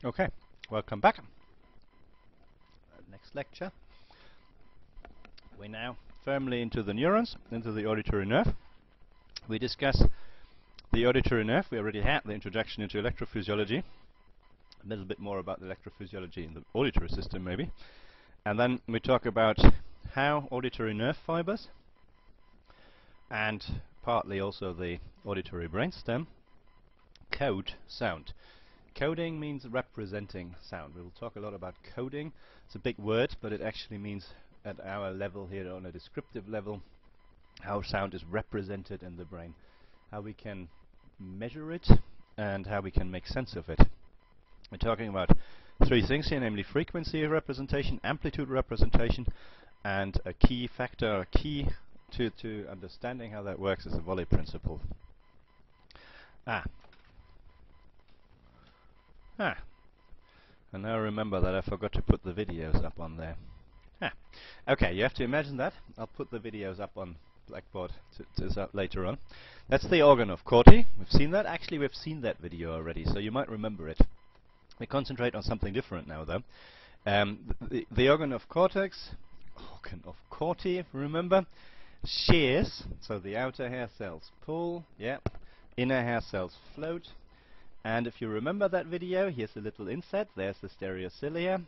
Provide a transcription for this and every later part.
Okay, welcome back. Next lecture. We're now firmly into the neurons, into the auditory nerve. We discuss the auditory nerve. We already had the introduction into electrophysiology. A little bit more about the electrophysiology in the auditory system maybe. And then we talk about how auditory nerve fibers and partly also the auditory brainstem code sound. Coding means representing sound. We'll talk a lot about coding. It's a big word, but it actually means at our level here on a descriptive level how sound is represented in the brain, how we can measure it and how we can make sense of it. We're talking about three things here, namely frequency representation, amplitude representation, and a key factor, a key to understanding how that works is the Volley principle. And now remember that I forgot to put the videos up on there. Okay, you have to imagine that. I'll put the videos up on Blackboard later on. That's the organ of Corti. We've seen that. Actually, we've seen that video already, so you might remember it. We concentrate on something different now, though. The organ of cortex, organ of Corti, remember, shears. So the outer hair cells pull, inner hair cells float. And if you remember that video, here's a little inset. There's the stereocilia.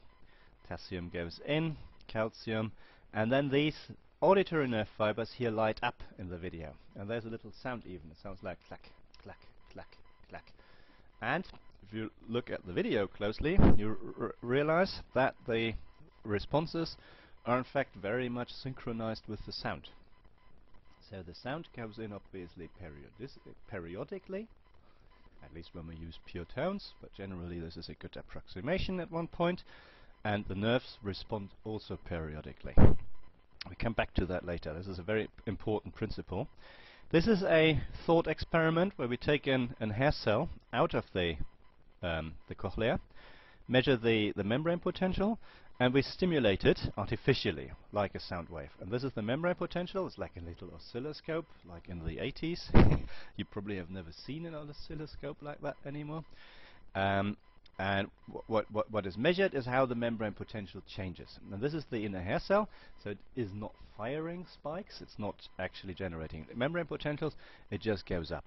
Potassium goes in, calcium, and then these auditory nerve fibers here light up in the video. And there's a little sound even. It sounds like clack, clack, clack, clack. And if you look at the video closely, you realize that the responses are in fact very much synchronized with the sound. So the sound comes in obviously periodically, at least when we use pure tones, but generally this is a good approximation at one point, and the nerves respond also periodically. We come back to that later. This is a very important principle. This is a thought experiment where we take a hair cell out of the cochlea, measure the membrane potential, and we stimulate it artificially, like a sound wave. And this is the membrane potential. It's like a little oscilloscope, like in the 80s. You probably have never seen an oscilloscope like that anymore. And what is measured is how the membrane potential changes. And this is the inner hair cell, so it is not firing spikes. It's not actually generating membrane potentials. It just goes up.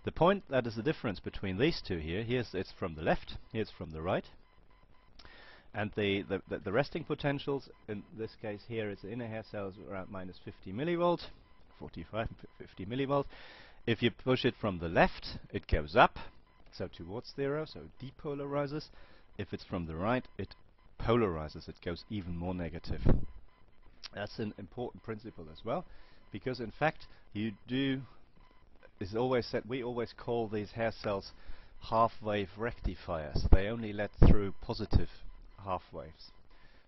The point that is the difference between these two here, it's from the left, here it's from the right. And the resting potentials, in this case here, it's the inner hair cells around minus 50 millivolts, 45, 50 millivolts. If you push it from the left, it goes up, so towards zero, so it depolarizes. If it's from the right, it polarizes, it goes even more negative. That's an important principle as well, because in fact, it's always said, we always call these hair cells half-wave rectifiers. They only let through positive half waves.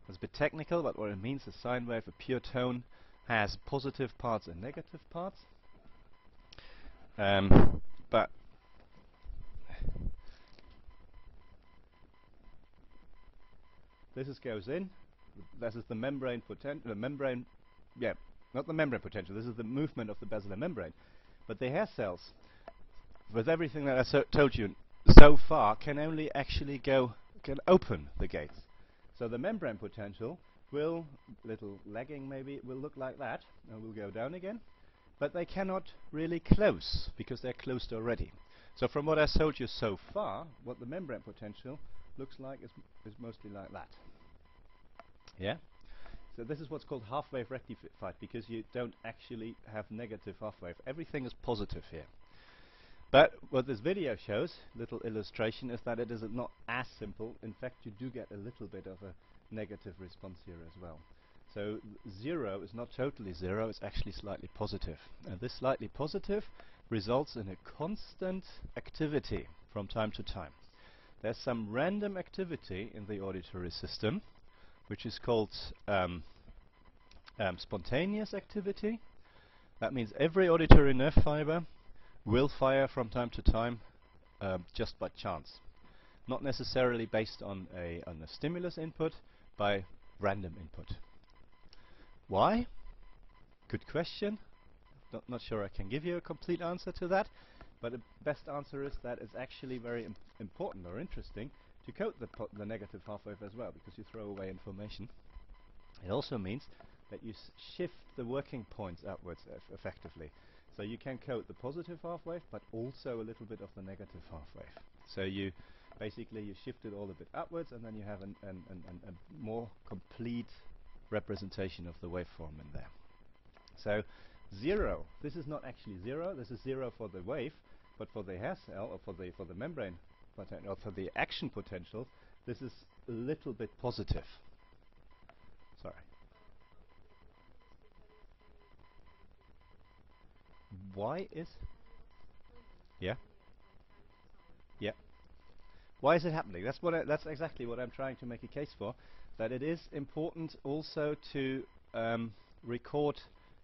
It's a bit technical, but what it means is a sine wave, a pure tone, has positive parts and negative parts. But this goes in. This is the membrane potential. Not the membrane potential. This is the movement of the basilar membrane. But the hair cells, with everything that I told you so far, can only actually can open the gates. So the membrane potential will, little lagging maybe, will look like that, and will go down again. But they cannot really close, because they're closed already. So from what I told you so far, what the membrane potential looks like is mostly like that. Yeah? So this is what's called half-wave rectified, because you don't actually have negative half-wave. Everything is positive here. But what this video shows, little illustration, is that it is not as simple. In fact, you do get a little bit of a negative response here as well. So zero is not totally zero, it's actually slightly positive. And this slightly positive results in a constant activity from time to time. There's some random activity in the auditory system, which is called spontaneous activity. That means every auditory nerve fiber will fire from time to time just by chance. Not necessarily based on a stimulus input, by random input. Why? Good question. Not sure I can give you a complete answer to that, but the best answer is that it's actually very important or interesting to coat the negative half wave as well, because you throw away information. It also means that you shift the working points upwards effectively. So you can coat the positive half wave, but also a little bit of the negative half wave. So you basically you shift it all a bit upwards, and then you have a more complete representation of the waveform in there. So 0, this is not actually 0, this is 0 for the wave, but for the hair cell, or for the membrane, or for the action potential, this is a little bit positive. Sorry. Why is? Yeah. Yeah. Why is it happening? That's exactly what I'm trying to make a case for. That it is important also to record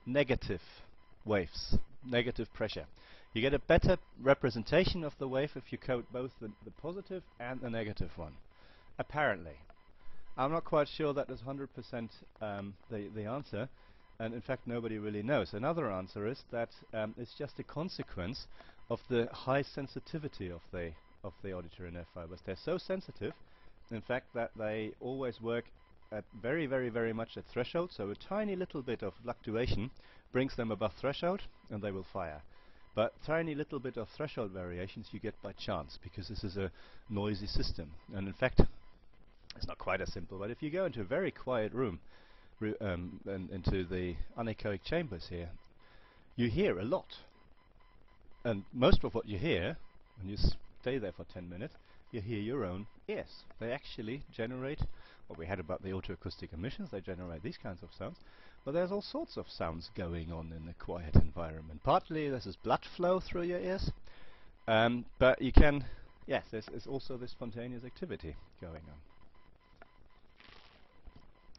negative waves, negative pressure. You get a better representation of the wave if you coat both the positive and the negative one. Apparently. I'm not quite sure that is 100% the answer, and in fact nobody really knows. Another answer is that it's just a consequence of the high sensitivity of the auditory nerve fibers. They're so sensitive, in fact, that they always work at very, very, very much at threshold, so a tiny little bit of fluctuation brings them above threshold and they will fire. But tiny little bit of threshold variations you get by chance, because this is a noisy system. And in fact, it's not quite as simple, but if you go into a very quiet room, and into the anechoic chambers here, you hear a lot. And most of what you hear, when you stay there for 10 minutes, you hear your own ears. They actually generate what we had about the autoacoustic emissions. They generate these kinds of sounds. But there's all sorts of sounds going on in a quiet environment. Partly this is blood flow through your ears, but you can, yes, there's also this spontaneous activity going on.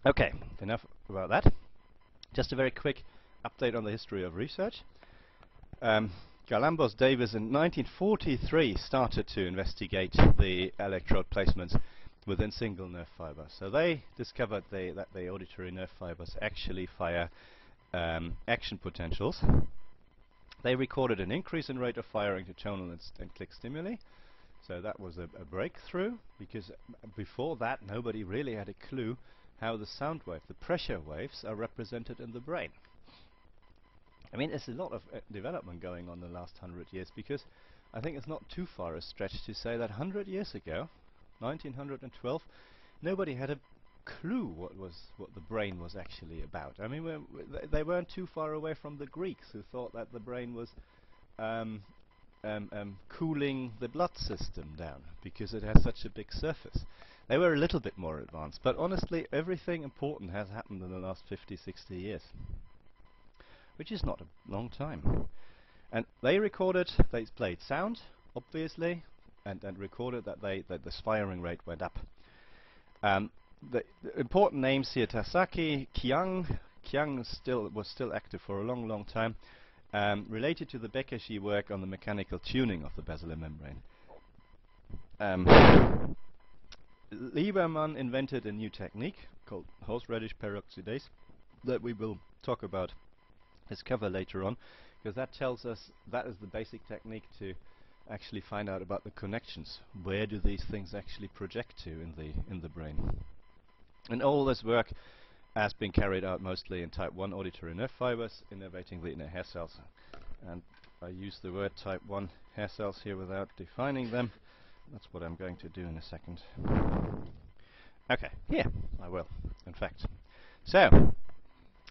Okay, enough about that. Just a very quick update on the history of research. Galambos Davis in 1943 started to investigate the electrode placements within single nerve fibers. So they discovered that the auditory nerve fibers actually fire action potentials. They recorded an increase in rate of firing to tonal and click stimuli. So that was a breakthrough, because before that nobody really had a clue how the sound wave, the pressure waves, are represented in the brain. I mean, there's a lot of development going on in the last 100 years, because I think it's not too far a stretch to say that 100 years ago, 1912, nobody had a clue what the brain was actually about. I mean, they weren't too far away from the Greeks, who thought that the brain was cooling the blood system down because it has such a big surface. They were a little bit more advanced, but honestly everything important has happened in the last 50, 60 years, which is not a long time. And they recorded, they played sound, obviously, and recorded that the firing rate went up. The important names here: Tasaki, Qiang. Qiang was still active for a long, long time, related to the Bekeshi work on the mechanical tuning of the basilar membrane. Lieberman invented a new technique called horseradish peroxidase that we will talk about, discover later on, because that tells us that is the basic technique to actually find out about the connections. Where do these things actually project to in the brain? And all this work has been carried out mostly in type 1 auditory nerve fibers, innervating the inner hair cells. And I use the word type 1 hair cells here without defining them. That's what I'm going to do in a second. Okay, here I will, in fact. So,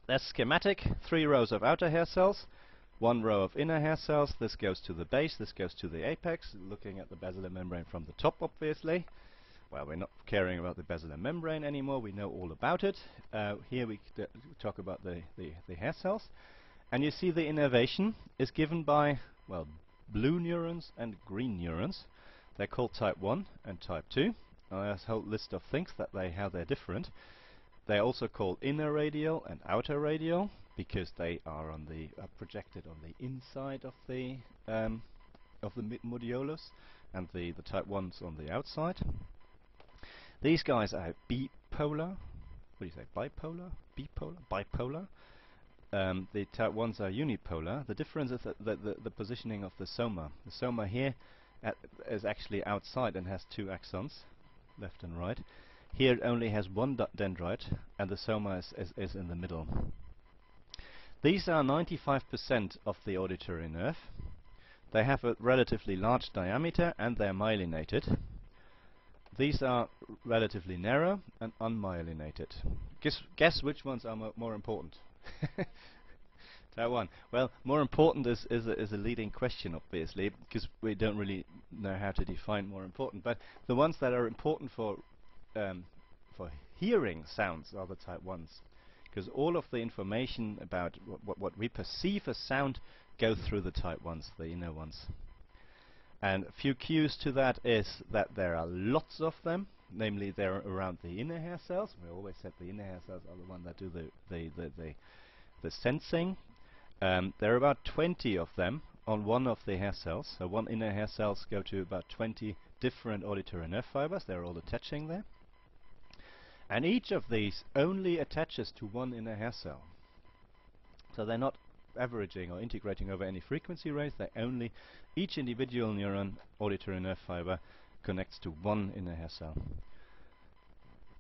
that's schematic. 3 rows of outer hair cells, 1 row of inner hair cells. This goes to the base, this goes to the apex, looking at the basilar membrane from the top, obviously. Well, we're not caring about the basilar membrane anymore, we know all about it. Here we talk about the hair cells. And you see the innervation is given by, well, blue neurons and green neurons. They're called type 1 and type 2. There's a whole list of things that how they're different. They're also called inner radial and outer radial, because they are on the projected on the inside of the modulus, and the type 1s on the outside. These guys are bipolar. What do you say? Bipolar? Bipolar? Bipolar? The type 1s are unipolar. The difference is that the positioning of the soma. The soma here is actually outside and has 2 axons. left and right. Here it only has one dendrite, and the soma is in the middle. These are 95% of the auditory nerve. They have a relatively large diameter and they are myelinated. These are relatively narrow and unmyelinated. Guess which ones are more important? That one. Well, more important is a leading question, obviously, because we don't really know how to define more important. But the ones that are important for hearing sounds are the type 1s, because all of the information about what we perceive as sound go through the type 1s, the inner ones. And a few cues to that is that there are lots of them, namely they're around the inner hair cells. We always said the inner hair cells are the ones that do the sensing. There are about 20 of them on one of the hair cells. So one inner hair cells go to about 20 different auditory nerve fibers. They're all attaching there. And each of these only attaches to one inner hair cell. So they're not averaging or integrating over any frequency range. They only, each individual neuron auditory nerve fiber connects to one inner hair cell.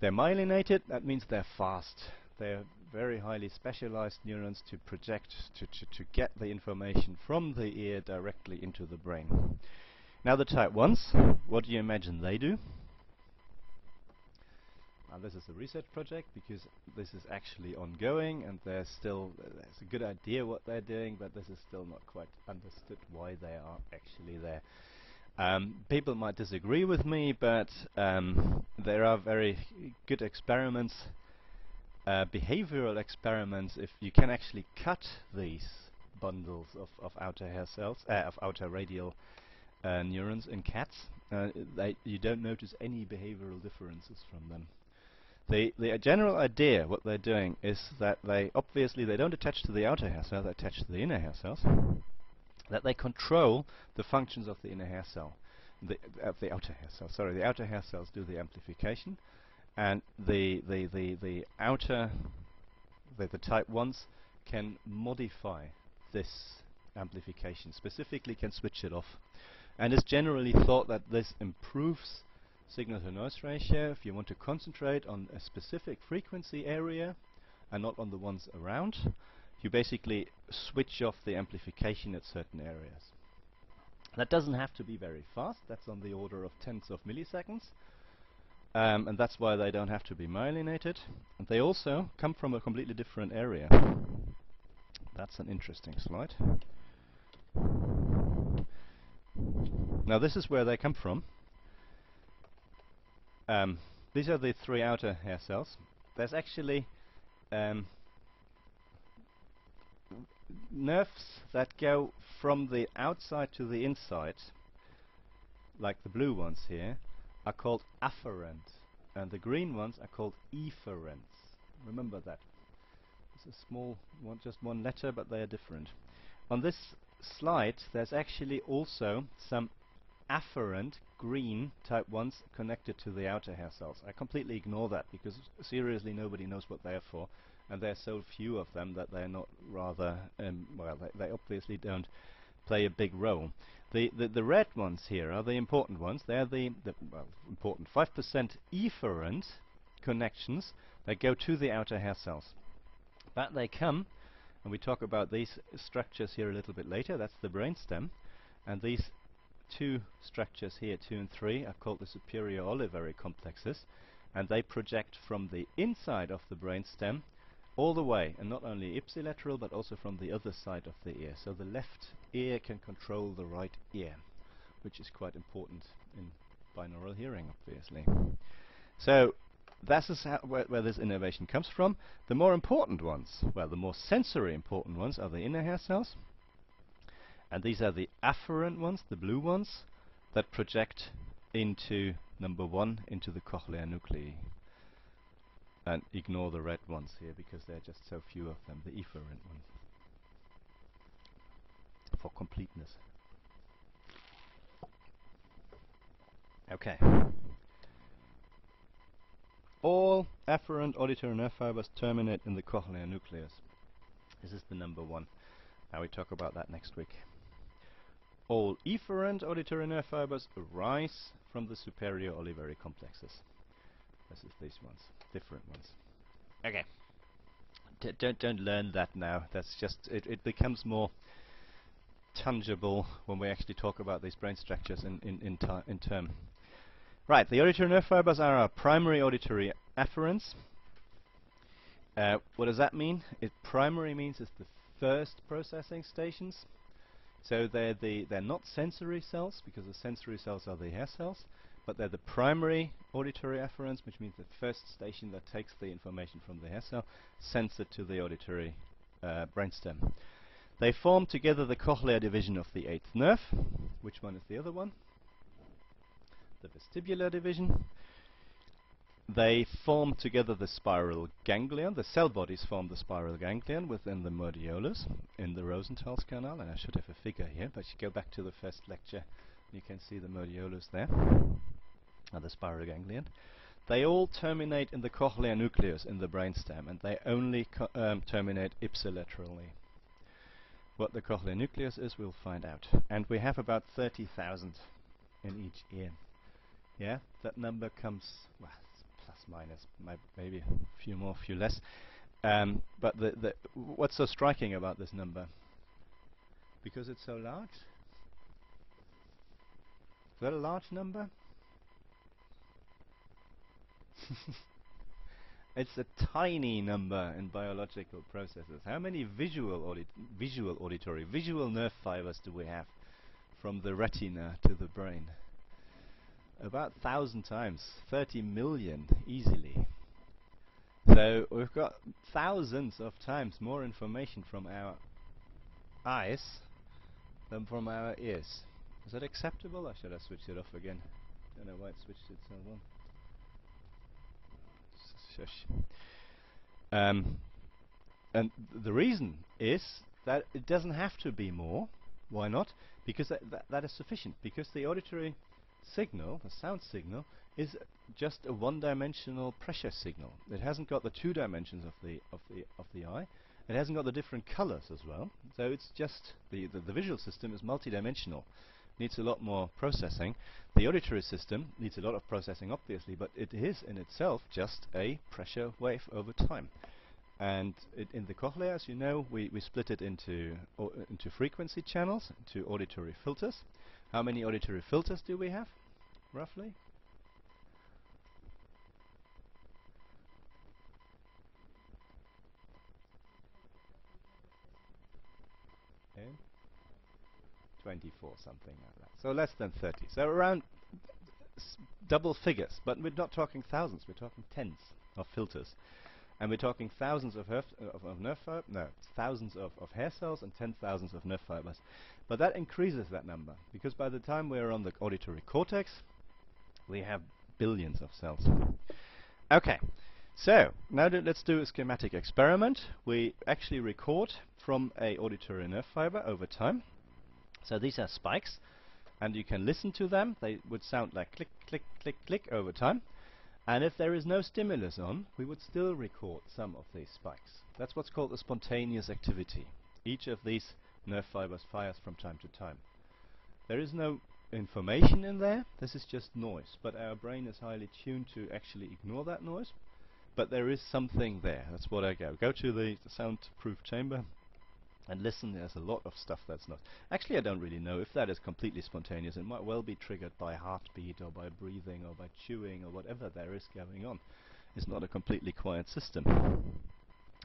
They're myelinated. That means they're fast. They're very highly specialized neurons to project, to get the information from the ear directly into the brain. Now the type 1s, what do you imagine they do? This is a research project because this is actually ongoing, and there's a good idea what they're doing, but this is still not quite understood why they are actually there. People might disagree with me, but there are very good experiments, behavioral experiments, if you can actually cut these bundles of outer hair cells, of outer radial neurons in cats. You don't notice any behavioral differences from them. The general idea, what they're doing, is that they don't attach to the outer hair cell, they attach to the inner hair cells. That they control the functions of the inner hair cell, the outer hair cell. Sorry, the outer hair cells do the amplification, and the type 1s can modify this amplification, specifically can switch it off. And it's generally thought that this improves signal-to-noise ratio. If you want to concentrate on a specific frequency area and not on the ones around, you basically switch off the amplification at certain areas. That doesn't have to be very fast. That's on the order of tenths of milliseconds. And that's why they don't have to be myelinated. And they also come from a completely different area. That's an interesting slide. Now this is where they come from. These are the three outer hair cells. There's actually nerves that go from the outside to the inside, like the blue ones here, are called afferents, and the green ones are called efferents. Remember that. It's a small one, just one letter, but they are different. On this slide, there's actually also some afferent green type 1s connected to the outer hair cells. I completely ignore that because seriously nobody knows what they are for, and there are so few of them that they're not rather well, they obviously don't play a big role. The red ones here are the important ones. They're the important 5% efferent connections that go to the outer hair cells. But they come, and we talk about these structures here a little bit later. That's the brainstem, and these two structures here, 2 and 3, are called the superior olivary complexes, and they project from the inside of the brainstem all the way, and not only ipsilateral but also from the other side of the ear. So the left ear can control the right ear, which is quite important in binaural hearing, obviously. So that is where this innervation comes from. The more important ones, well, the more sensory important ones, are the inner hair cells. And these are the afferent ones, the blue ones, that project into number 1, into the cochlear nuclei. And ignore the red ones here because there are just so few of them, the efferent ones, for completeness. Okay. All afferent auditory nerve fibers terminate in the cochlear nucleus. This is the number 1. Now we talk about that next week. all efferent auditory nerve fibers arise from the superior olivary complexes. This is these ones, different ones. Okay. Don't learn that now. That's just it becomes more tangible when we actually talk about these brain structures in term. Right, the auditory nerve fibers are our primary auditory afferents. What does that mean? Primary means it's the first processing stations. So they're not sensory cells, because the sensory cells are the hair cells, but they're the primary auditory afferents, which means the first station that takes the information from the hair cell, sends it to the auditory brainstem. They form together the cochlear division of the eighth nerve. Which one is the other one? The vestibular division. They form together the spiral ganglion. The cell bodies form the spiral ganglion within the modiolus in the Rosenthal's canal, and I should have a figure here, but you go back to the first lecture, you can see the modiolus there, and the spiral ganglion. They all terminate in the cochlear nucleus in the brainstem, and they only terminate ipsilaterally. What the cochlear nucleus is, we'll find out. And we have about 30,000 in each ear. Yeah, that number comes, well, plus minus, maybe a few more, a few less. But what's so striking about this number? Because it's so large? Is that a large number? It's a tiny number in biological processes. How many visual nerve fibers do we have from the retina to the brain? About 1,000 times, 30 million easily. So we've got thousands of times more information from our eyes than from our ears. Is that acceptable, or should I switch it off again? I don't know why it switched itself on. Shush. And the reason is that it doesn't have to be more. Why not? Because that is sufficient. Because the auditory signal, the sound signal, is just a one-dimensional pressure signal. It hasn't got the two dimensions of the eye. It hasn't got the different colors as well. So it's just the visual system is multidimensional. Needs a lot more processing. The auditory system needs a lot of processing, obviously, but it is in itself just a pressure wave over time. And in the cochlea, as you know, we split it into frequency channels, into auditory filters. How many auditory filters do we have, roughly? Okay. 24, something like that. So less than 30. So around double figures, but we're not talking thousands, we're talking tens of filters. And we're talking thousands of nerve fibers, no, thousands of hair cells and 10,000s of nerve fibers. But that increases that number, because by the time we're on the auditory cortex, we have billions of cells. Okay, so now let's do a schematic experiment. We actually record from a auditory nerve fiber over time. So these are spikes, and you can listen to them. They would sound like click, click, click, click over time. And if there is no stimulus on, we would still record some of these spikes. That's what's called a spontaneous activity. Each of these nerve fibers fires from time to time. There is no information in there. This is just noise. But our brain is highly tuned to actually ignore that noise. But there is something there. That's what I go. Go to the soundproof chamber and listen. There's a lot of stuff that's not. Actually, I don't really know if that is completely spontaneous. It might well be triggered by heartbeat or by breathing or by chewing or whatever there is going on. It's not a completely quiet system.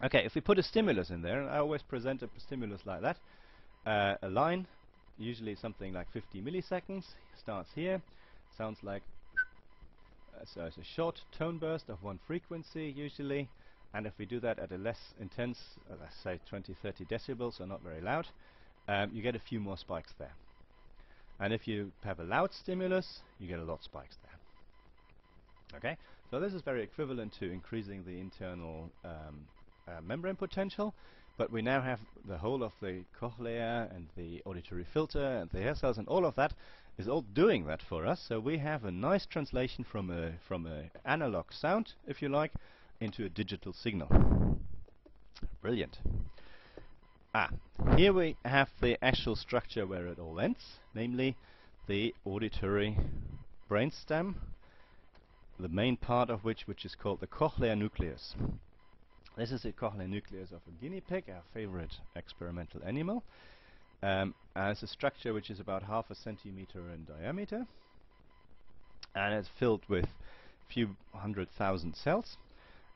Okay, if we put a stimulus in there, and I always present a stimulus like that, a line, usually something like 50 milliseconds, starts here, sounds like, so it's a short tone burst of one frequency usually. And if we do that at a less intense, let's say 20, 30 decibels, so not very loud, you get a few more spikes there. And if you have a loud stimulus, you get a lot of spikes there. Okay, so this is very equivalent to increasing the internal membrane potential, but we now have the whole of the cochlea and the auditory filter and the hair cells, and all of that is all doing that for us. So we have a nice translation from a analog sound, if you like, into a digital signal. Brilliant. Ah, here we have the actual structure where it all ends, namely the auditory brainstem, the main part of which is called the cochlear nucleus. This is the cochlear nucleus of a guinea pig, our favorite experimental animal. It's a structure which is about half a centimeter in diameter, and it's filled with a few 100,000 cells.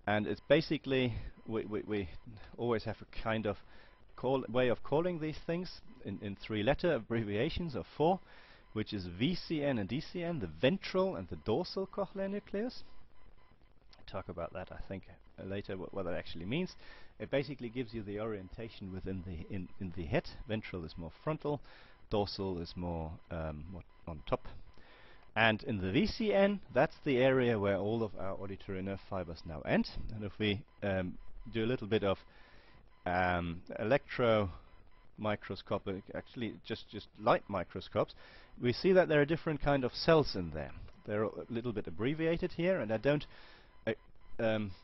And it's basically, we always have a kind of way of calling these things in three-letter abbreviations of 4, which is VCN and DCN, the ventral and the dorsal cochlear nucleus. I'll talk about that, I think, later, what that actually means. It basically gives you the orientation within in the head. Ventral is more frontal, dorsal is more on top. And in the VCN, that's the area where all of our auditory nerve fibers now end. And if we do a little bit of microscopic, actually just light microscopes, we see that there are different kind of cells in there. They're a little bit abbreviated here, and I don't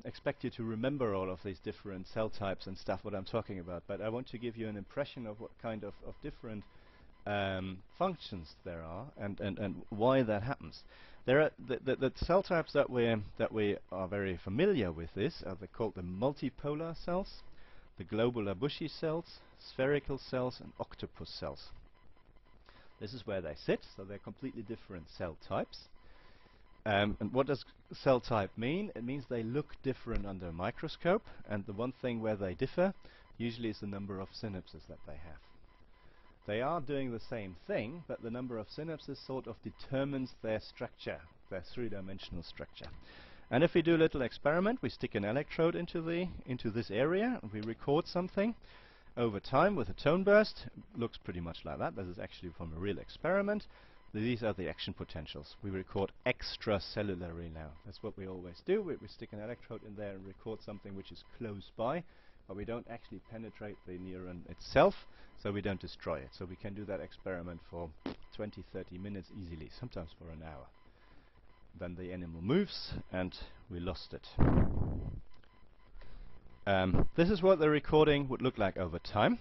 expect you to remember all of these different cell types and stuff what I'm talking about, but I want to give you an impression of what kind of different functions there are and why that happens. There are the cell types that we are very familiar with. They're called the multipolar cells, the globular bushy cells, spherical cells, and octopus cells. This is where they sit, so they're completely different cell types. And what does cell type mean? It means they look different under a microscope, and the one thing where they differ usually is the number of synapses that they have. They are doing the same thing, but the number of synapses sort of determines their structure, their three-dimensional structure. And if we do a little experiment, we stick an electrode into this area, and we record something over time with a tone burst. It looks pretty much like that. This is actually from a real experiment. These are the action potentials. We record extracellularly now. That's what we always do. We stick an electrode in there and record something which is close by, but we don't actually penetrate the neuron itself, so we don't destroy it. So we can do that experiment for 20, 30 minutes easily, sometimes for an hour. Then the animal moves, and we lost it. This is what the recording would look like over time.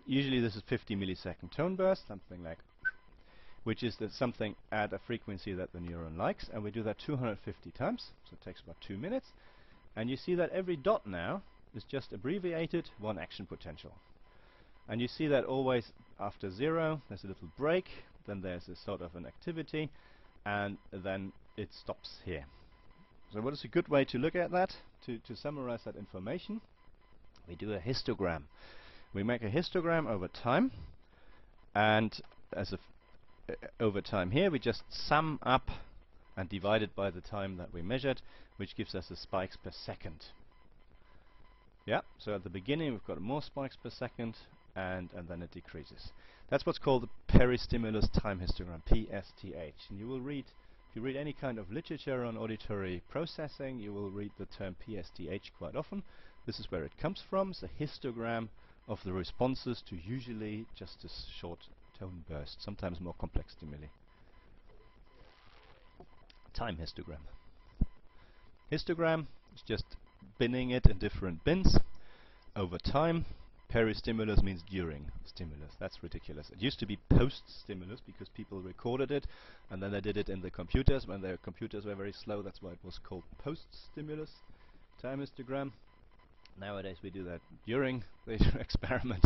Usually this is 50 millisecond tone burst, something like, which is something at a frequency that the neuron likes, and we do that 250 times, so it takes about 2 minutes. And you see that every dot now is just abbreviated one action potential. And you see that always after 0, there's a little break, then there's a sort of an activity, and then it stops here. So what is a good way to look at that, to summarize that information? We do a histogram. We make a histogram over time, and as over time here, we just sum up and divide it by the time that we measured, which gives us the spikes per second. Yeah, so at the beginning we've got more spikes per second, and then it decreases. That's what's called the Peri-stimulus time histogram, PSTH. And you will read, if you read any kind of literature on auditory processing, you will read the term PSTH quite often. This is where it comes from. It's a histogram of the responses to usually just a short tone burst, sometimes more complex stimuli. Time histogram. Histogram is just binning it in different bins over time. Peri-stimulus means during stimulus. That's ridiculous. It used to be post-stimulus because people recorded it and then they did it in the computers. When their computers were very slow, that's why it was called post-stimulus time histogram. Nowadays we do that during the experiment,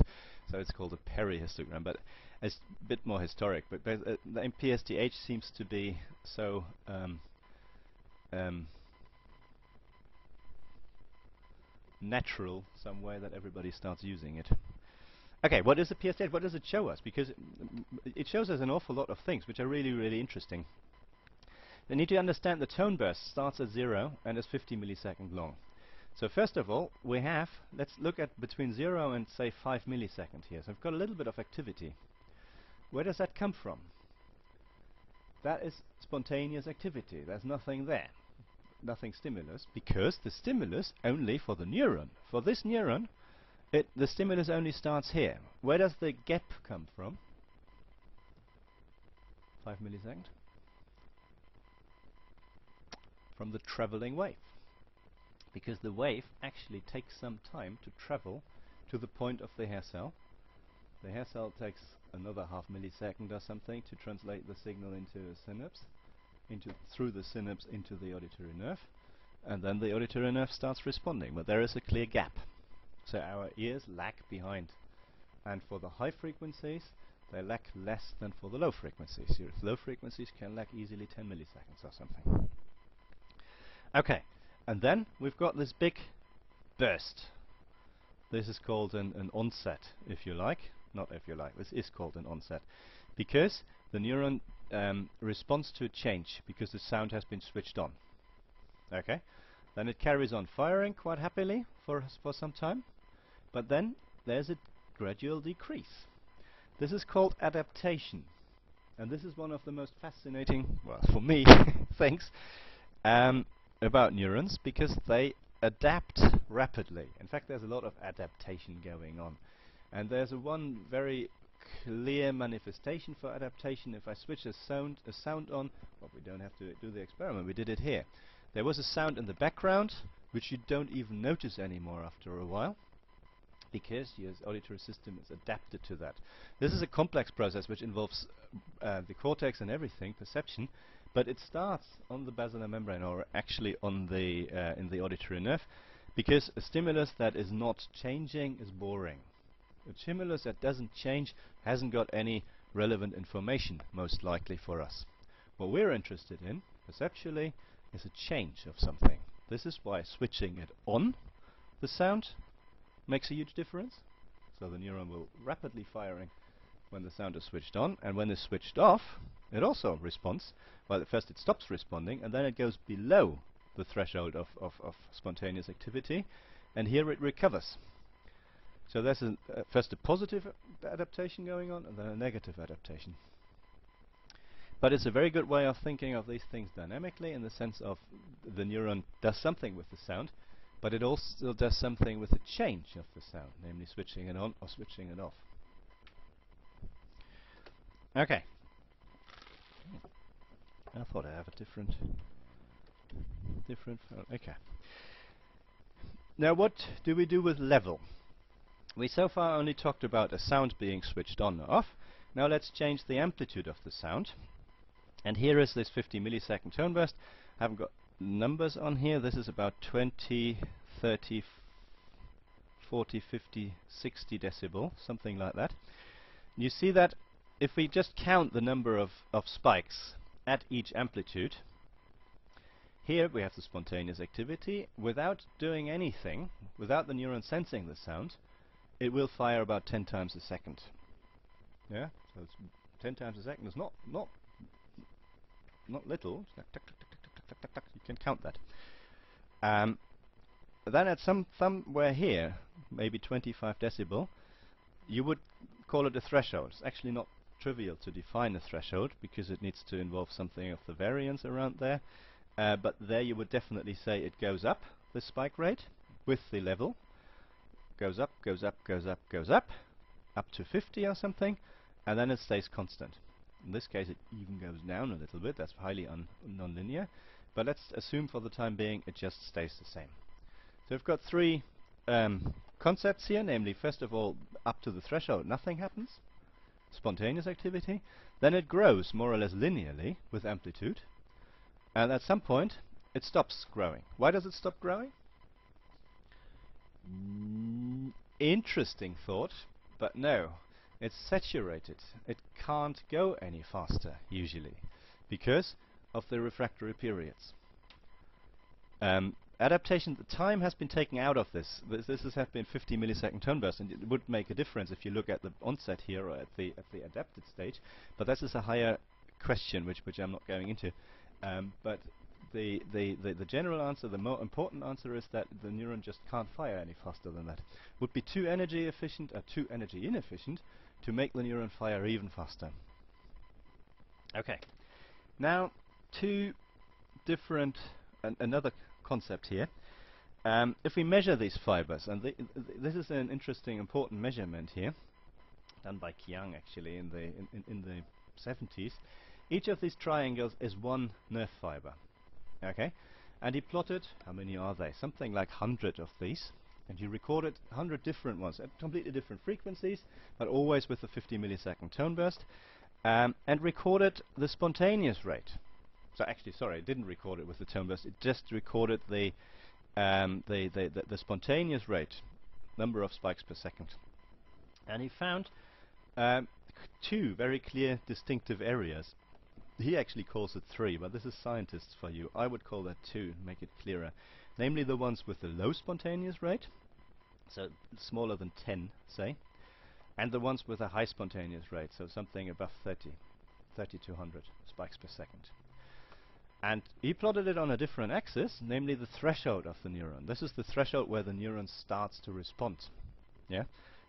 so it's called a peri-histogram, but it's a bit more historic. But the PSTH seems to be so natural some way that everybody starts using it. Okay, what is the PSTH? What does it show us? Because it shows us an awful lot of things which are really, really interesting. You need to understand the tone burst starts at 0 and is 50 milliseconds long. So first of all, we have, let's look at between 0 and say 5 milliseconds here. So I've got a little bit of activity. Where does that come from? That is spontaneous activity. There's nothing there. Nothing stimulus, because the stimulus only for the neuron. For this neuron, the stimulus only starts here. Where does the gap come from? 5 milliseconds. from the traveling wave, because the wave actually takes some time to travel to the point of the hair cell. The hair cell takes another half millisecond or something to translate the signal into a synapse, through the synapse into the auditory nerve, and then the auditory nerve starts responding. But there is a clear gap, so our ears lag behind. And for the high frequencies, they lag less than for the low frequencies. Your low frequencies can lag easily 10 milliseconds or something. Okay, and then we've got this big burst. This is called an onset, if you like. Not if you like, this is called an onset. Because the neuron responds to a change, because the sound has been switched on. Okay, then it carries on firing quite happily for some time, but then there's a gradual decrease. This is called adaptation, and this is one of the most fascinating, well, for me, things about neurons, because they adapt rapidly. In fact, there's a lot of adaptation going on, and there's one very clear manifestation for adaptation. If I switch a sound on, well, we don't have to do the experiment, we did it here. There was a sound in the background which you don't even notice anymore after a while, because your auditory system is adapted to that. This is a complex process which involves the cortex and everything, perception, but it starts on the basilar membrane, or actually on the in the auditory nerve, because a stimulus that is not changing is boring. A stimulus that doesn't change hasn't got any relevant information, most likely for us. What we're interested in, perceptually, is a change of something. This is why switching it on, the sound, makes a huge difference. So the neuron will rapidly firing when the sound is switched on, and when it's switched off, it also responds. Well, at first it stops responding, and then it goes below the threshold of spontaneous activity, and here it recovers. So there's first a positive adaptation going on, and then a negative adaptation. But it's a very good way of thinking of these things dynamically, in the sense of the neuron does something with the sound, but it also does something with the change of the sound, namely switching it on or switching it off. Okay. I thought I have a different okay. Now what do we do with level? We so far only talked about a sound being switched on or off. Now let's change the amplitude of the sound. And here is this 50 millisecond tone burst. I haven't got numbers on here. This is about 20, 30, 40, 50, 60 decibel, something like that. You see that if we just count the number of spikes at each amplitude, here we have the spontaneous activity. Without doing anything, without the neuron sensing the sound, it will fire about 10 times a second. Yeah, so it's 10 times a second is not little. It's like tuck, tuck, tuck, tuck, tuck, tuck, tuck. You can count that. Then at somewhere here, maybe 25 decibel, you would call it a threshold. It's actually not trivial to define a threshold, because it needs to involve something of the variance around there. But there you would definitely say it goes up, the spike rate, with the level. Goes up, goes up, goes up, goes up to 50 or something, and then it stays constant. In this case it even goes down a little bit. That's highly non-linear, but let's assume for the time being it just stays the same. So we've got three concepts here, namely, first of all, up to the threshold nothing happens, spontaneous activity. Then it grows more or less linearly with amplitude, and at some point it stops growing. Why does it stop growing? Interesting thought, but no. It's saturated. It can't go any faster, usually, because of the refractory periods. Adaptation, the time has been taken out of this. This has been 50 millisecond tone burst, and it would make a difference if you look at the onset here, or at the adapted stage. But this is a higher question, which I'm not going into. But the general answer, the more important answer, is that the neuron just can't fire any faster than that. Would be too energy efficient or too energy inefficient to make the neuron fire even faster. Okay. Now, two different, another concept here. If we measure these fibers, and this is an interesting, important measurement here, done by Chiang actually in the 70s. Each of these triangles is one nerve fiber. Okay, and he plotted, how many are they? Something like 100 of these And you recorded 100 different ones at completely different frequencies, but always with a 50 millisecond tone burst, and recorded the spontaneous rate. So actually, sorry, it didn't record it with the tone burst. It just recorded the spontaneous rate, number of spikes per second. And he found two very clear distinctive areas. He actually calls it three, but this is scientists for you. I would call that two, make it clearer. Namely the ones with the low spontaneous rate, so smaller than 10, say, and the ones with a high spontaneous rate, so something above 30 to 100 spikes per second. And he plotted it on a different axis, namely the threshold of the neuron. This is the threshold where the neuron starts to respond. Yeah.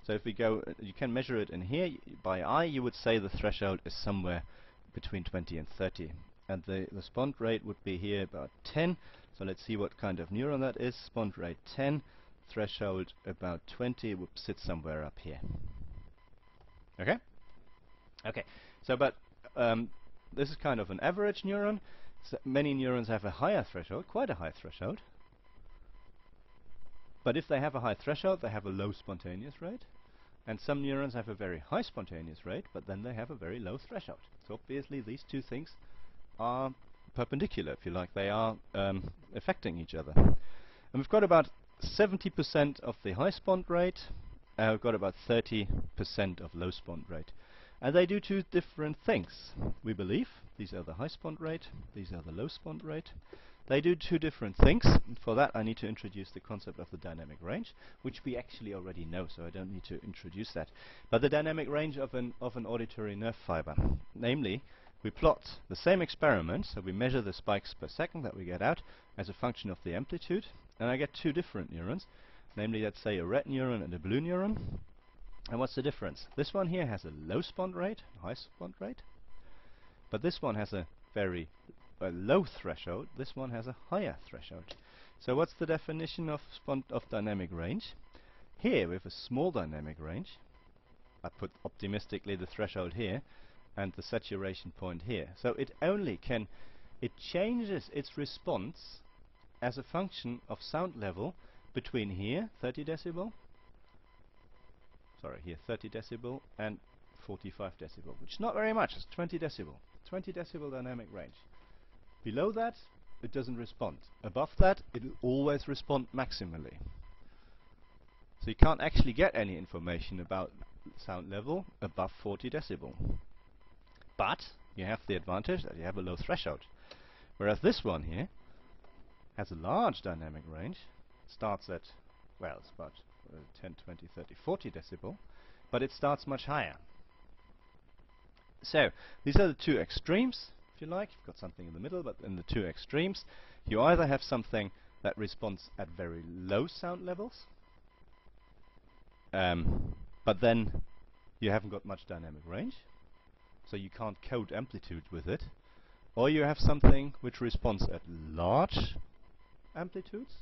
So if we go, you can measure it in here by eye. You would say the threshold is somewhere between 20 and 30, and the spont rate would be here about 10. So let's see what kind of neuron that is. Spont rate 10, threshold about 20. Would sit somewhere up here. Okay. Okay. So, but this is kind of an average neuron. So many neurons have a higher threshold, quite a high threshold. But if they have a high threshold, they have a low spontaneous rate. And some neurons have a very high spontaneous rate, but then they have a very low threshold. So obviously these two things are perpendicular, if you like. They are affecting each other. And we've got about 70% of the high spont rate. We've got about 30% of low spont rate. And they do two different things, we believe. These are the high spont rate, these are the low spont rate. They do two different things. For that I need to introduce the concept of the dynamic range, which we actually already know, so I don't need to introduce that. But the dynamic range of an auditory nerve fiber. Namely, we plot the same experiment, so we measure the spikes per second that we get out as a function of the amplitude, and I get two different neurons. Namely, let's say a red neuron and a blue neuron. And what's the difference? This one here has a low spont rate, high spont rate, but this one has a very low threshold. This one has a higher threshold. So what's the definition of dynamic range? Here we have a small dynamic range. I put optimistically the threshold here and the saturation point here. So it changes its response as a function of sound level between here, 30 decibel, sorry, here 30 decibel and 45 decibel, which is not very much. It's 20 decibel. 20 decibel dynamic range. Below that, it doesn't respond. Above that, it will always respond maximally. So you can't actually get any information about sound level above 40 decibel. But you have the advantage that you have a low threshold. Whereas this one here has a large dynamic range. Starts at, well, it's about 10, 20, 30, 40 decibel, but it starts much higher. So these are the two extremes, if you like. You've got something in the middle, but in the two extremes you either have something that responds at very low sound levels, but then you haven't got much dynamic range, so you can't code amplitude with it, or you have something which responds at large amplitudes,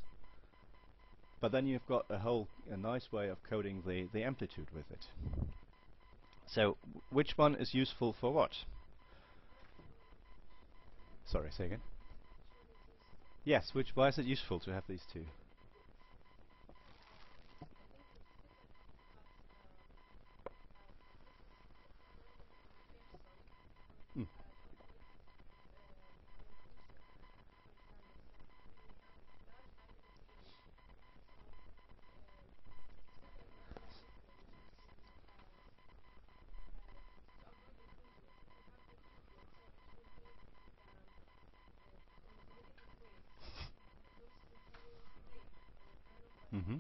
but then you've got a nice way of coding the amplitude with it. So which one is useful for what? Sorry, say again. Yes, why is it useful to have these two? Mm. Mm-hmm.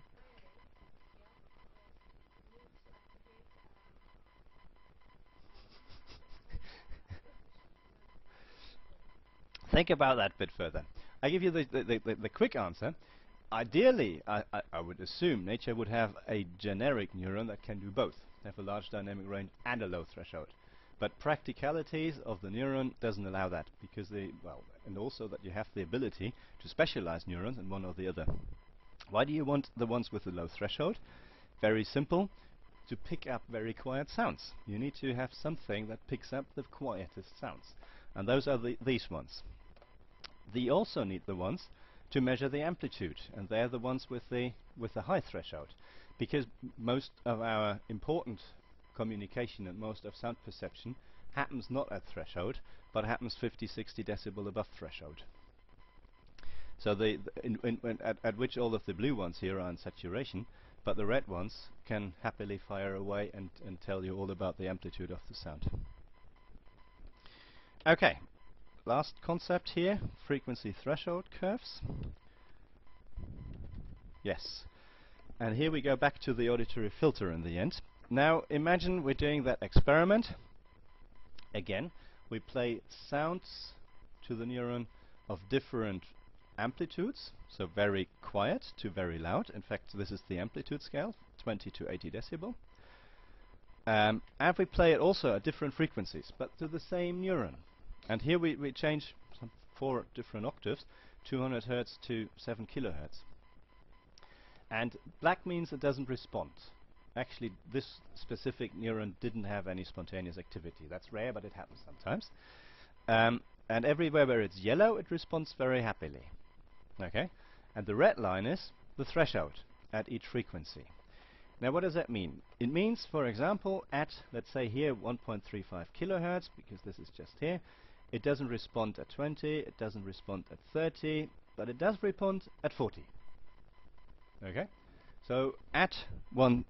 Think about that a bit further. I give you the quick answer. Ideally, I would assume nature would have a generic neuron that can do both, have a large dynamic range and a low threshold. But practicalities of the neuron doesn't allow that, because and also that you have the ability to specialize neurons in one or the other. Why do you want the ones with the low threshold? Very simple. To pick up very quiet sounds. You need to have something that picks up the quietest sounds. And those are these ones. You also need the ones to measure the amplitude, and they're the ones with the high threshold, because most of our important communication and most of sound perception happens not at threshold, but happens 50-60 decibel above threshold. So at which all of the blue ones here are in saturation, but the red ones can happily fire away and tell you all about the amplitude of the sound. Okay, last concept here, frequency threshold curves. Yes, and here we go back to the auditory filter in the end. Now imagine we're doing that experiment. Again, we play sounds to the neuron of different amplitudes, so very quiet to very loud. In fact, this is the amplitude scale, 20 to 80 decibel. And we play it also at different frequencies, but to the same neuron. And here we change some 4 different octaves, 200 Hertz to 7 kilohertz. And black means it doesn't respond. Actually, this specific neuron didn't have any spontaneous activity. That's rare, but it happens sometimes. And everywhere where it's yellow, it responds very happily. Okay? And the red line is the threshold at each frequency. Now, what does that mean? It means, for example, at, let's say here, 1.35 kilohertz, because this is just here, it doesn't respond at 20, it doesn't respond at 30, but it does respond at 40. Okay? So, at 1.35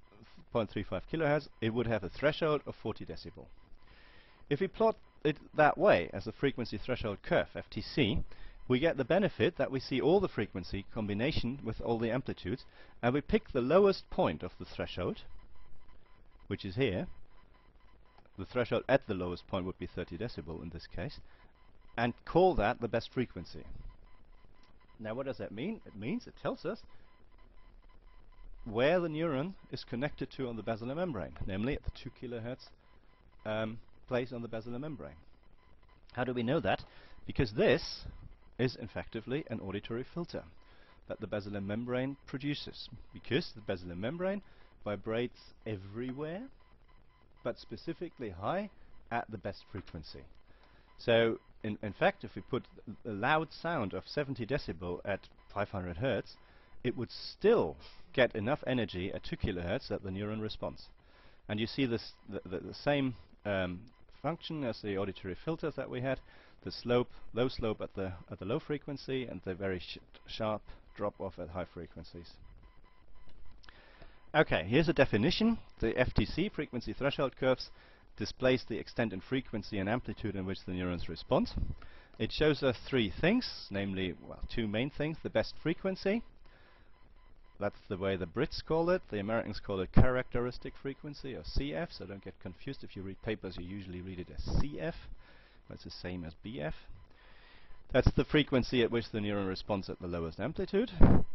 kilohertz, it would have a threshold of 40 decibel. If we plot it that way, as a frequency threshold curve, FTC, we get the benefit that we see all the frequency combination with all the amplitudes, and we pick the lowest point of the threshold, which is here. The threshold at the lowest point would be 30 decibel in this case, and call that the best frequency. Now, what does that mean? It means, it tells us where the neuron is connected to on the basilar membrane, namely at the 2 kilohertz place on the basilar membrane. How do we know that? Because this is effectively an auditory filter that the basilar membrane produces, because the basilar membrane vibrates everywhere, but specifically high at the best frequency. So, in fact, if we put a loud sound of 70 decibel at 500 Hertz, it would still get enough energy at 2 kilohertz that the neuron responds. And you see this the same function as the auditory filters that we had. The slope, low slope at the low frequency, and the very sharp drop off at high frequencies. Okay, here's a definition. The FTC, frequency threshold curves, displays the extent in frequency and amplitude in which the neurons respond. It shows us 3 things, namely, well, 2 main things: the best frequency. That's the way the Brits call it. The Americans call it characteristic frequency, or CF, so don't get confused. If you read papers, you usually read it as CF. That's the same as BF. That's the frequency at which the neuron responds at the lowest amplitude.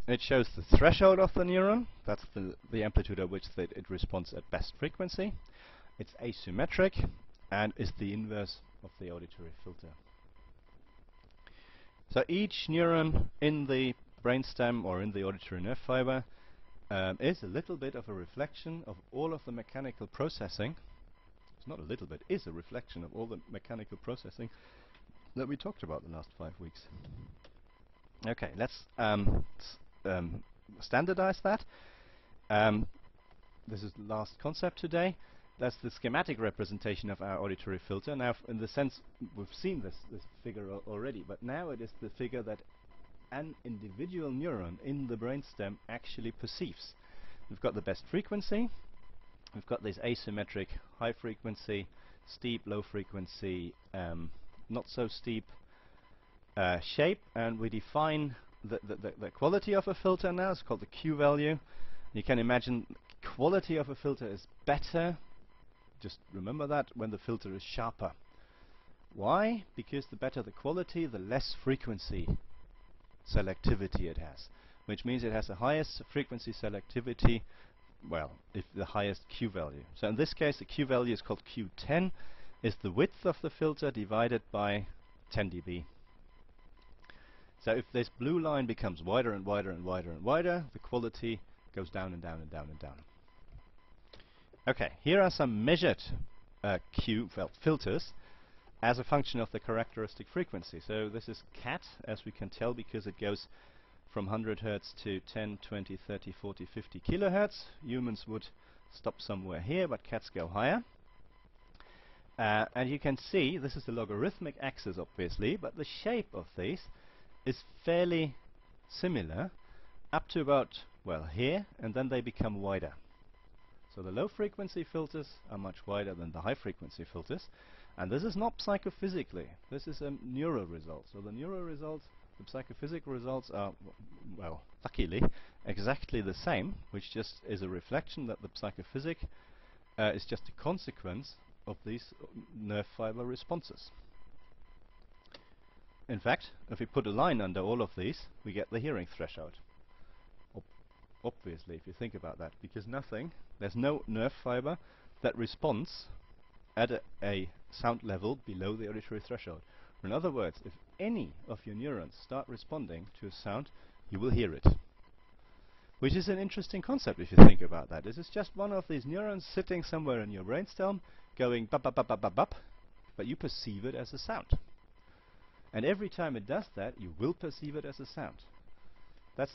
It shows the threshold of the neuron. That's the amplitude at which it responds at best frequency. It's asymmetric and is the inverse of the auditory filter. So each neuron in the brainstem or in the auditory nerve fiber is a little bit of a reflection of all of the mechanical processing. It's not a little bit, is a reflection of all the mechanical processing that we talked about the last 5 weeks. Okay, let's standardize that. This is the last concept today. That's the schematic representation of our auditory filter. Now, in the sense, we've seen this figure already, but now it is the figure that an individual neuron in the brainstem actually perceives. We've got the best frequency. We've got this asymmetric high frequency, steep low frequency, not so steep shape, and we define the quality of a filter now. It's called the Q value. You can imagine quality of a filter is better, just remember that, when the filter is sharper. Why? Because the better the quality, the less frequency selectivity it has, which means it has the highest frequency selectivity, well, if the highest Q value. So in this case, the Q value is called Q10, is the width of the filter divided by 10 dB. So if this blue line becomes wider and wider and wider and wider, the quality goes down and down and down and down. Okay, here are some measured Q filters as a function of the characteristic frequency. So this is cat, as we can tell, because it goes from 100 Hertz to 10, 20, 30, 40, 50 kilohertz. Humans would stop somewhere here, but cats go higher. And you can see, this is the logarithmic axis obviously, but the shape of these is fairly similar up to about, well, here, and then they become wider. So the low frequency filters are much wider than the high frequency filters, and this is not psychophysically, this is a neural result. So the neural results, the psychophysical results are, well, luckily, exactly the same, which just is a reflection that the psychophysic is just a consequence of these nerve fiber responses. In fact, if we put a line under all of these, we get the hearing threshold. Obviously, if you think about that, because there's no nerve fiber that responds at a sound level below the auditory threshold. In other words, if any of your neurons start responding to a sound, you will hear it. Which is an interesting concept if you think about that. This is just one of these neurons sitting somewhere in your brainstem, going bop bop bop bop bop bop, but you perceive it as a sound. And every time it does that, you will perceive it as a sound. That's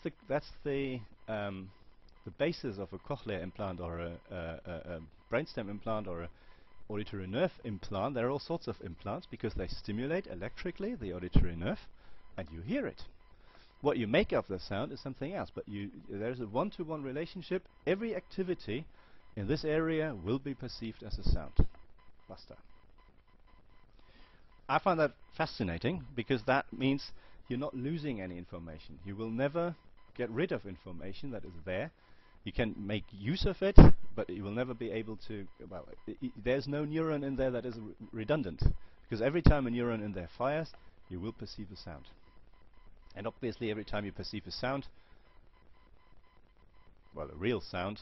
the basis of a cochlear implant or a brainstem implant or a auditory nerve implant. There are all sorts of implants because they stimulate electrically the auditory nerve, and you hear it. What you make of the sound is something else, but there's a one-to-one relationship. Every activity in this area will be perceived as a sound. Basta. I find that fascinating because that means you're not losing any information. You will never get rid of information that is there. You can make use of it, but you will never be able to, well, there's no neuron in there that is redundant, because every time a neuron in there fires, you will perceive a sound. And obviously every time you perceive a sound, well, a real sound,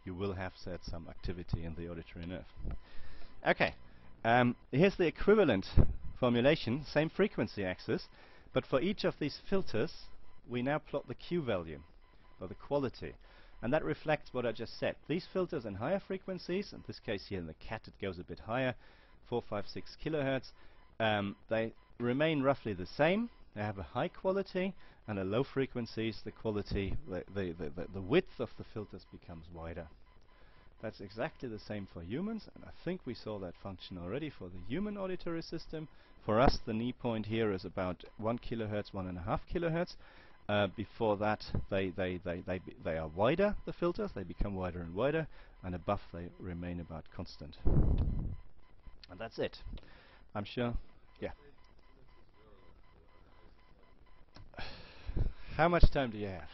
you will have said some activity in the auditory nerve. Okay, here's the equivalent formulation, same frequency axis, but for each of these filters, we now plot the Q value, or the quality. And that reflects what I just said. These filters in higher frequencies, in this case here in the cat it goes a bit higher, 4, 5, 6 kilohertz, they remain roughly the same. They have a high quality, and at low frequencies the quality, the width of the filters becomes wider. That's exactly the same for humans, and I think we saw that function already for the human auditory system. For us, the knee point here is about 1 kilohertz, 1.5 kilohertz. Before that, they are wider, the filters, they become wider and wider, and above they remain about constant. And that's it. I'm sure, yeah. How much time do you have?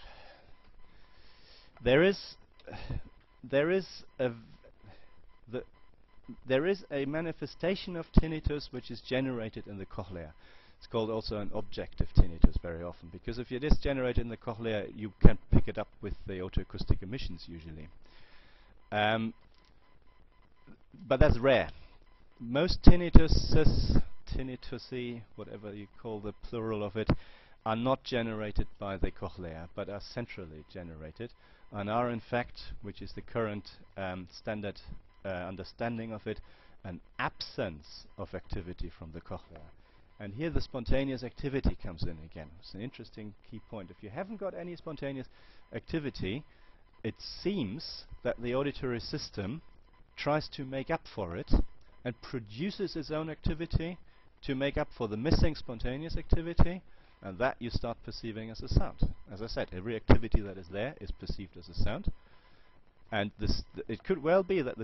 There is a manifestation of tinnitus which is generated in the cochlea. It's called also an objective tinnitus very often, because if it is generated in the cochlea, you can pick it up with the otoacoustic emissions usually. But that's rare. Most tinnitusi, whatever you call the plural of it, are not generated by the cochlea, but are centrally generated, and are in fact, which is the current standard understanding of it, an absence of activity from the cochlea. And here the spontaneous activity comes in again. It's an interesting key point. If you haven't got any spontaneous activity, it seems that the auditory system tries to make up for it and produces its own activity to make up for the missing spontaneous activity, and that you start perceiving as a sound. As I said, every activity that is there is perceived as a sound, and it could well be that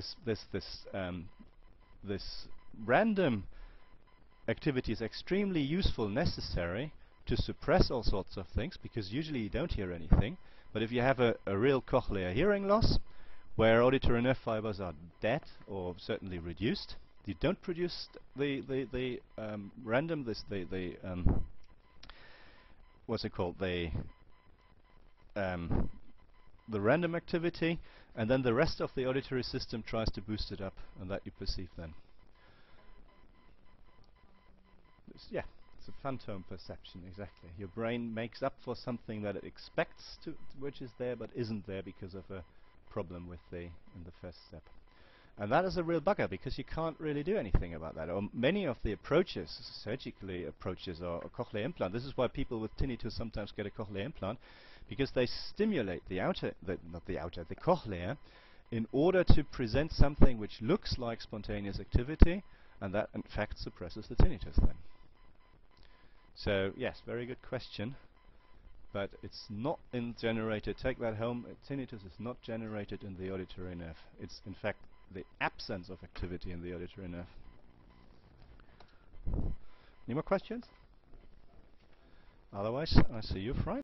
this random activity is extremely useful, necessary to suppress all sorts of things, because usually you don't hear anything. But if you have a real cochlear hearing loss, where auditory nerve fibers are dead or certainly reduced, you don't produce the random activity, and then the rest of the auditory system tries to boost it up, and that you perceive then. Yeah, it's a phantom perception, exactly. Your brain makes up for something that it expects to, which is there but isn't there because of a problem with in the first step. And that is a real bugger because you can't really do anything about that. Or many of the approaches, surgically approaches, or a cochlear implant. This is why people with tinnitus sometimes get a cochlear implant, because they stimulate the cochlea in order to present something which looks like spontaneous activity, and that in fact suppresses the tinnitus then. So yes, very good question. But it's not generated, take that home, tinnitus is not generated in the auditory nerve. It's in fact the absence of activity in the auditory nerve. Any more questions? Otherwise, I see you Friday.